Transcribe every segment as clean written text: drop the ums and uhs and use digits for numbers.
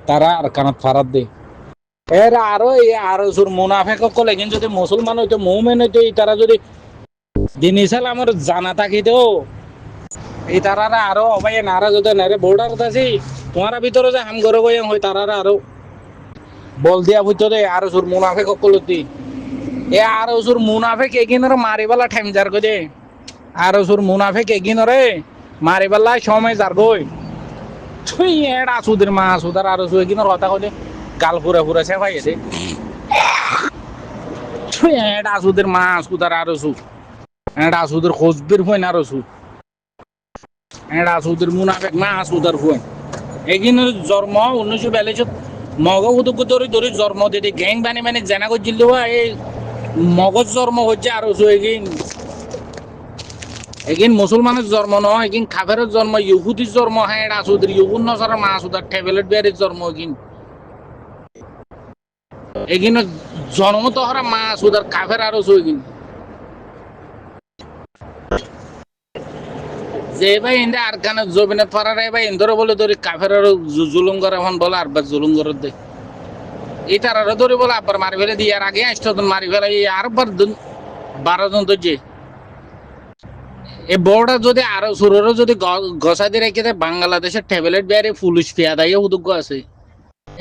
তারা আর কানত ফারাত দে এর আরো এই আরো সুর মুনাফেক কলে কিন্তু যদি মুসলমান হইতো মুমিন হইতো তারা যদি দিন ইসলামের জানা থাকিতো এই তারারা আরো ভাই নারা যদি নারে বর্ডার আছে তোমার ভিতরে যে হাম করে বই হয় তারারা আরো বল দিয়া হইতো দে আরো সুর মুনাফেক কলতি এ আরো সুর মুনাফেক এগিনর মারিবালা ঠাইম যার গদে আরো সুর মুনাফেক এগিনরে মারিবালা সময় যার গই তুই এড়া সুদের মা সুদার আরো সু এগিনর কথা কইলে গাল পুরা পুরা সে ভাই দে তুই এড়া সুদের মা সুদার আরো সু এড়া সুদের খোঁজবির হই না আরো সু এড়া সুদের মুনাফেক মা সুদার হই এগিনর জন্ম 1942 মগবুদক ধরে ধরে জন্ম দিতে গ্যাং বানি মানে জানা করছিল এই মগজ জন্ম হচ্ছে আরো সু এগিন মুসলমানের জন্ম নয় এগিন কাফেরের জন্ম ইহুদির জন্ম হ্যাঁ এড়া সুদের ইহুদ নসারা মা সুদার ট্যাবলেট বিয়ারের জন্ম এগিন জন্ম তো হরা মা সুদার কাফের আরো সু এগিন যে ভাই ইন্দা আর কানে জবিনে পারার ভাই ইন্দর বলে ধরে কাফের জুলুম করে এখন বলে আর জুলুম করে দে এই তারা ধরে বলে আবার মারি ফেলে দিয়ে আর আগে আসতো মারি ফেলে আরবার 12 জন তো যে এই বড়টা যদি আরো সুরেরও যদি গসা দিয়ে রেখে দেয় বাংলাদেশের ট্যাবলেট বিয়ারে পুলিশ ফিয়াদাইও উদ্যোগ আছে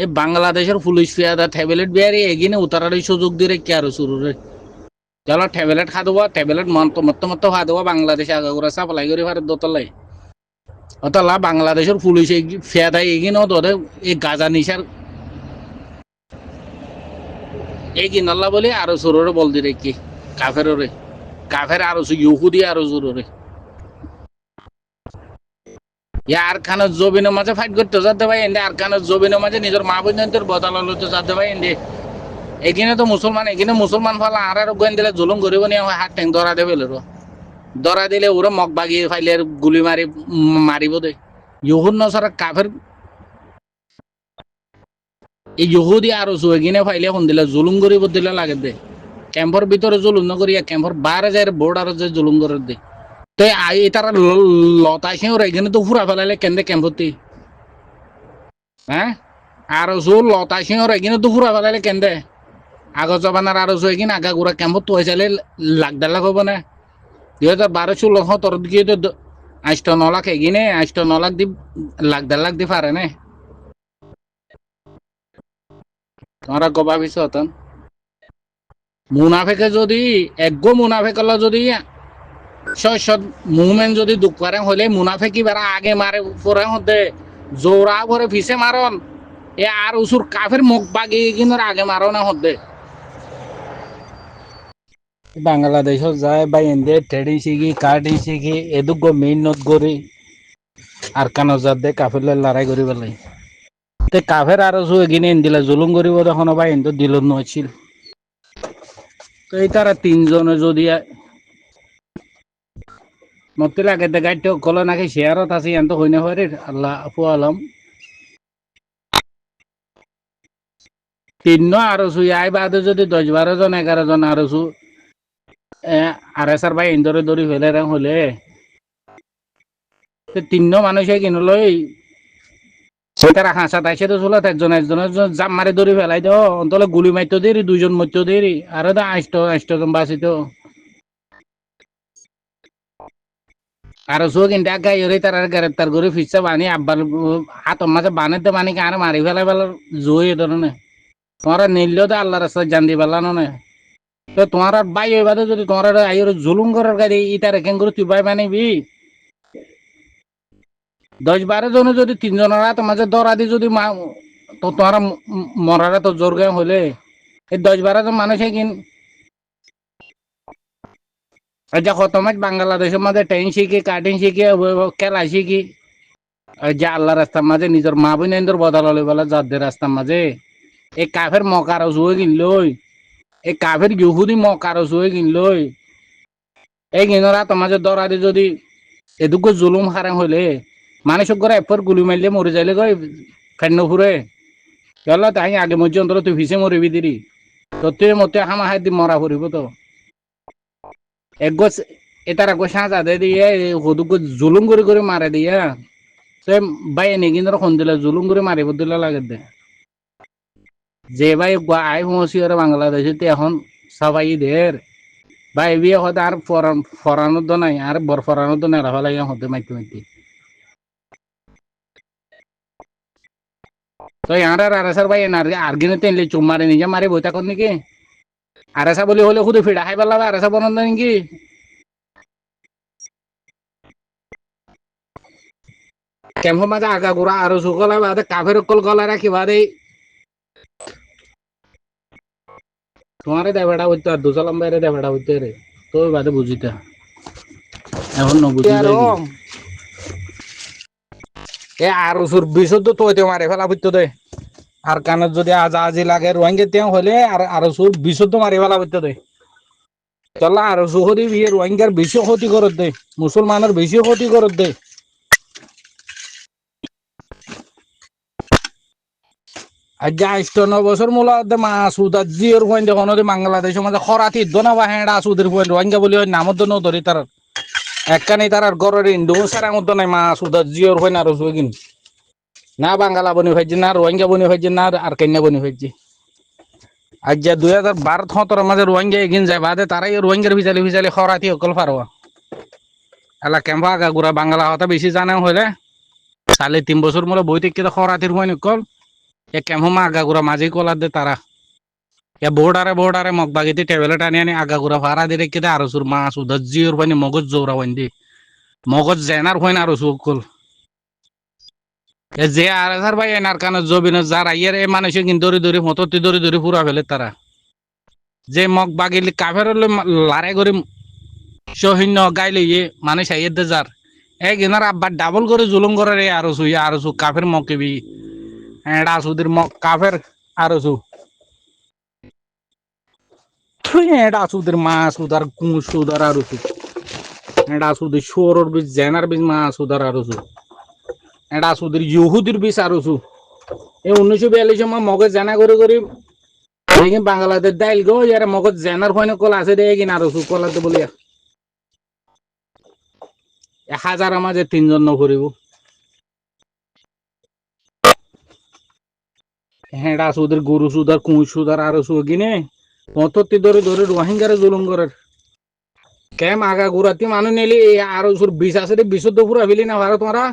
এই বাংলাদেশের পুলিশ ফিয়াদা ট্যাবলেট বিয়ারে এগিয়ে উতারার সুযোগ দিয়ে রেখে আরো সুরে চলো ট্যাবলেট খা দেবো ট্যাবলেট মত খা দেবো বাংলাদেশে আগাগোড়া সাপ্লাই করে ভারত দোতলাই অতলা বাংলাদেশের পুলিশ ফিয়াদাই এগিয়ে তোদের এই গাজা নিশার এগিয়ে নল্লা বলে আরো সুরে বল দিয়ে রেখে কাফের কাফের আরো ইহুদি আরো জোরে আর খানের জবিনের মাঝে ফাইট করতে যাতে ভাই এনে আর খানের জবিনের মাঝে নিজের মা বোনের বদলা লইতে যাতে ভাই এনে এখানে তো মুসলমান এখানে মুসলমান ফালা আর গোয়েন দিলে জুলুম করিব নি হাত ট্যাং ধরা দেবে ধরা দিলে ওরা মগ বাগিয়ে ফাইলে গুলি মারিব দে ইহুদ নসারা কাফের এই ইহুদি আরো এগিনে ফাইলে এখন দিলে জুলুম করিব দিলে লাগে দে ক্যাম্পর ভিতরে জুলুম নকরিয়া ক্যাম্পর বাইরে যায় বোর্ডার যে জুলুম করে দে তো তারা লতাইছে ওরা এখানে তো ফুরা ফেলাইলে কেন্দ্রে ক্যাম্পতি হ্যাঁ আরো লতাইছে ওরা এখানে তো ফুরা ফেলাইলে কেন্দ্রে আগর জবানার আরো এগিন আগা গুড়া ক্যাম্পত তো চাইলে লাখ 1.5 লাখ হব না 2012-16 দিকে তো 8-9 লাখ এগিনে 8-9 লাখ দি লাখ 1.5 লাখ দি পারে না তোমরা গবা বিছ হতন মুনাফেকে যদি একগো মুনাফেকলা যদি মুভমেন্ট যদি দুঃখ পারে হলে মুনাফেকি বেড়া আগে মারে পরে হতে জোরা ভরে ফিসে মারন এ আর উসুর কাফের মুখ বাগিয়ে কিন্তু আগে মারো না হতে বাংলাদেশত যায় বা এন্দে ট্রেডিং শিখি কার্ডিং শিখি এদুগো মেহনত করি আর কানো যাত দে কাফের লড়াই করি পেলাই তে কাফের আর এগিনে দিলে জুলুম করিব তখন বা এন্দ দিল নছিল তো এই তারা 3 জনে যদি মতে লাগে দে গাইতে কল নাকি শেয়ারত আছে এন্ত হইনে হরে আল্লাহ আপু আলম 3 আরো আই বাদে যদি 10-12 জন 11 জন আরো আর এসার ভাই ইন্দরে দড়ি ফেলে হলে 3 মানুষে কিনলই সেটার হাসা তাইছে তো চলে একজনের জাম মারি দড়ি ফেলাই তো অন্তলে গুলি মারতো দেরি 2 জন মরতো দেরি আর তো আষ্ট জন বাঁচিত আর কিন্তু গাই ওরে তার গ্রেপ্তার করে ফিরছে বানি আব্বার হাতর মাঝে বানাতে বানি আর মারি ফেলাই ফেলার জয় এ ধরনের তোমারা নিলেও তো আল্লাহ রাস্তায় জান দি পেলানো না তো তোমার বাই ওই বাদে যদি তোমার আইর জুলুম করার গাড়ি ইটার এখান করে তুই বাই বানিবি 10-12 জনে যদি 3 জনেরা তোমার দরা দি যদি তো তোমার মরারা তো জোর গায়ে হলে এই 10-12 জন মানুষে কিন যা খতমাজ বাংলাদেশের মাঝে ট্রেন শিখি কাটিং শিখি খেলা শিখি যা আল্লাহ রাস্তার মাঝে নিজের মা বোনের বদল হলে বলে যাদের রাস্তার মাঝে এই কাফের মকারও জুয়ে কিনলই এই কাফের ইহুদি মকারও জুয়ে কিনলই এই কিনরা তোমার দরা দি যদি এদুকো জুলুম হারাম হইলে মানুষের ঘরে এরপর গুলি মারলে মরে যাইলে গই ফেন্ন ফুরে গেল তাই আগে মধ্যে অন্তর তুই ফিসে মরিবি দিরি তোর মতে হামা হাত দি মরা ফুরিব তো এক গোছ এটার এক সাজা দে দিয়ে হদুকো জুলুম করে মারে দিয়া সে বাই এনে কিন্তু খন দিলে জুলুম করে মারিব দিলে লাগে দে যে ভাই আই পৌঁছি আর বাংলাদেশে এখন সবাই দের ভাই বিয়ে হতে আর ফরানোর তো নাই আর বর ফরানোর তো নেড়া লাগে হতে মাইতে মাইতে তো ইয়ার আর স্যার ভাই আর গিনে তেনলে চুম মারে নিজে মারে বইতা কর নাকি আর এসা বলি হলে খুদে ফিডা খাই পেলাম আর এসা বনন্দ নাকি কেমন মাঝে আগা গোড়া আরো সুকলা বাদে কাফের কল গলা রাখি বাদে তোমারে দেবেটা হইতো আর দুসালাম বাইরে দেবেটা হইতে রে তো বাদে বুঝিতে এখন নবুঝি যায় কি এ আর সুর বিশুদ্ধ তো হইতে মারে ফেলা বুঝতো দে আর কানত যদি আজ আজি লাগে রোহিঙ্গা তেওঁ হলে আর সুর বিশুদ্ধ মারি ফেলা বুঝতো দে চলা আর সুহরি বিয়ে রোহিঙ্গার বেশি ক্ষতি করত দে মুসলমানের বেশি ক্ষতি করত দে আজ ৯ বছর মূলা মাসুদ জিওর পয়েন্ট দেখুন বাংলাদেশের মাঝে খরাতি দোনা বা হ্যাঁ আসুদের পয়েন্ট রোহিঙ্গা বলি নামত ন ধরি তার একখানি তার গরের ইন্দু সারা মতো নাই মাসুদ জিওর পয়েন্ট আর সুইগিন না বাঙ্গালা বনি ভাইজি না রোহিঙ্গা বনি ভাইজি না আর কেন্যা বনি ভাইজি আজ যা ২০১২-১৭ মাঝে রোহিঙ্গা এগিন যায় বাদে তারাই রোহিঙ্গার ভিজালি ভিজালি খরাতি অকল পারোয়া এলা কেম্পা আগা গুড়া বাংলা হতা বেশি জানা হইলে ৩.৫ বছর মূলে বই থেকে খরাতির পয়েন্ট অকল এ কেমন আগাগুড়া মাঝে কলার দে তারা এ বোর্ডারে মগ বাগিতে টেবলেট আনি আনি আগাগুড়া ভাড়া দিয়ে রেখে আর সুর মাছ উদার জিওর পানি মগজ জোরা ওয়ান দি মগজ জেনার হইন আর সুকল এ যে আর স্যার ভাই এনার কানে জবিন যার আইয়ার এ মানুষে কিন্তু দড়ি মততি দড়ি পুরা ফেলে তারা যে মগ বাগিলি কাফের লারে করে সহিন্য গাইলে ইয়ে মানুষ আইয়ার দে যার এক এনার আব্বার ডাবল করে জুলুম করে রে আর সু কাফের মকেবি এডা সুদের কাফের আরো সু এডা সুদের মা সুদার কুঁ সুদার আরো সু এডা সুদের সোরর বীজ জেনার বীজ মা সুদার আরো সু এডা সুদের ইহুদির বীজ আরো সু এই ১৯৪২ মা মগজ জানা করে দেখি বাংলাদেশ দাইল গো ইয়ার মগজ জেনার ফয়নে কল আছে দে কিনা আরো সু কলাতে বলিয়া ১,০০০ মাঝে ৩ জন নকরিব হেডা সুদের গরু সুদার কুঁ সুদার আরো সু কিনে মততি ধরে রোহিঙ্গারে জুলুম করে কেম আগা গুড়াতি মানুষ নেলি আর বিষ আছে বিশুদ্ধ পুরা ফেলি না ভারত তোমরা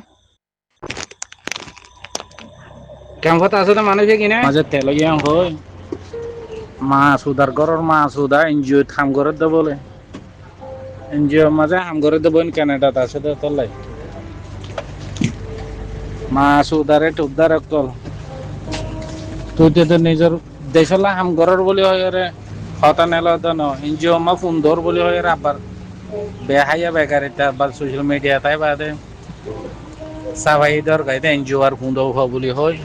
কেমন আছে তো মানুষে কিনে মাঝে তেল গিয়া হয় মা সুদার ঘরের মা সুদা এনজিও থাম করে দে বলে এনজিও মাঝে হাম করে দেব কানাডাতে আছে তো তলাই মা সুদারে টুকদার কল তুই তো নিজের দেশলা হাম ঘরের বলি হয় রে হতা নেল ন এনজিও মা সুন্দর বলি হয় আবার বেহাইয়া বেকার এটা আবার সোশ্যাল মিডিয়া তাই বাদে সাবাই দরকার এনজিও আর ফুন্দও বলি হয়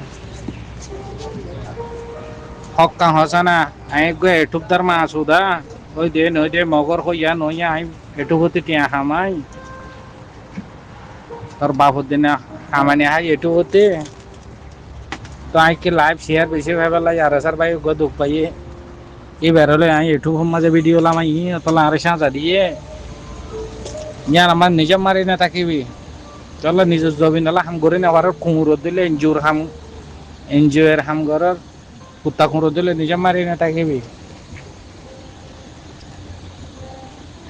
হক্কা হসানা আই গো এটুকদার মা সুদা ওই দে মগর হইয়া নইয়া আই এটু হতে টিয়া হামাই তোর বাপর দিনে হামানি হাই এটু হতে তো আই কি লাইভ শেয়ার বেশি ভাবে লাই আর স্যার ভাই গো দুঃখ পাইয়ে এই বেরোলে আই এটু মাঝে ভিডিও লামাই তোলা আর সাজা দিয়ে ইয়ার আমার নিজে মারি না থাকিবি চলো নিজের জমি নালা হাম করে নেওয়ার কুমুর দিলে এনজিও এর হাম ঘরের কুত্তা কুঁড়ো দিলে নিজে মারি না থাকিবি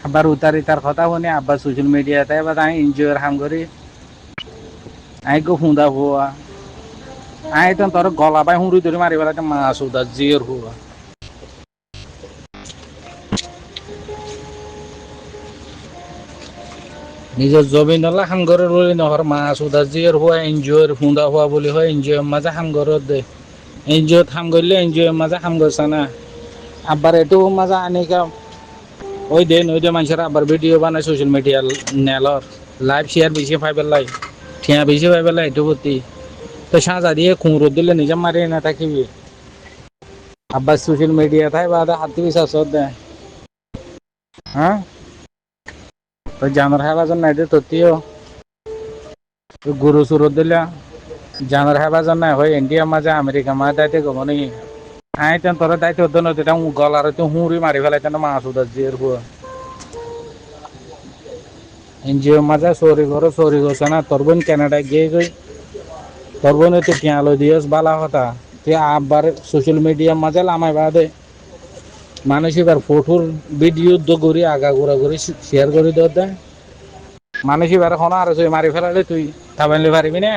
আবার উতারি তার কথা শুনে আবার সোশ্যাল মিডিয়াতে এবার আমি এনজিওর হাম করি আই গো হুঁদা হুয়া আই তো তোর গলা বাই হুঁড়ি ধরে মারি বেড়াতে মাছ উদা জিওর হুয়া নিজের জমি নলা হাম ঘরের বলি নহর মাছ উদা জিওর হুয়া এনজিওর হুঁদা হুয়া বলি হয় এনজিও মাঝে হাম ঘরত দে এনজিও হাম করলে এনজিও মাঝে হাম করছে না আবার এটু মাঝে আনিকা ওই দে মানুষের আবার ভিডিও বানায় সোশ্যাল মিডিয়া নেলর লাইভ শেয়ার বেশি পাইবার লাই ঠিয়া বেশি পাইবার লাই এটু প্রতি তো সাজা দিয়ে কুমড়ো দিলে নিজে মারি না থাকিবি আবার সোশ্যাল মিডিয়া তাই বাদে হাতি বিশ্বাস দেয় হ্যাঁ তো জানার হেবাজন নাই দে ততিও গরু সুরত দিলে জানার হেবাজন নাই হয় ইন্ডিয়া মাঝে আমেরিকা মাঝে দায়িত্ব গম নি আই তেন তোর দায়িত্ব হতো না তেটা গলার তো হুঁড়ি মারি ফেলাই তেন মাছ উদার জিয়ের হুয়া এনজিও মাঝে চোরি করছে না তোর বোন কানাডা গিয়ে গই তোর বোন তো টিয়া লো দিয়েছ বালা কথা তুই আবার সোশ্যাল মিডিয়ার মাঝে লামাই বাদে মানুষ এবার ফটোর ভিডিও করি আগা ঘোরা করে শেয়ার করে দেওয়া দেয় মানুষ এবার এখন আর মারি ফেলালে তুই থামাইলে পারবি না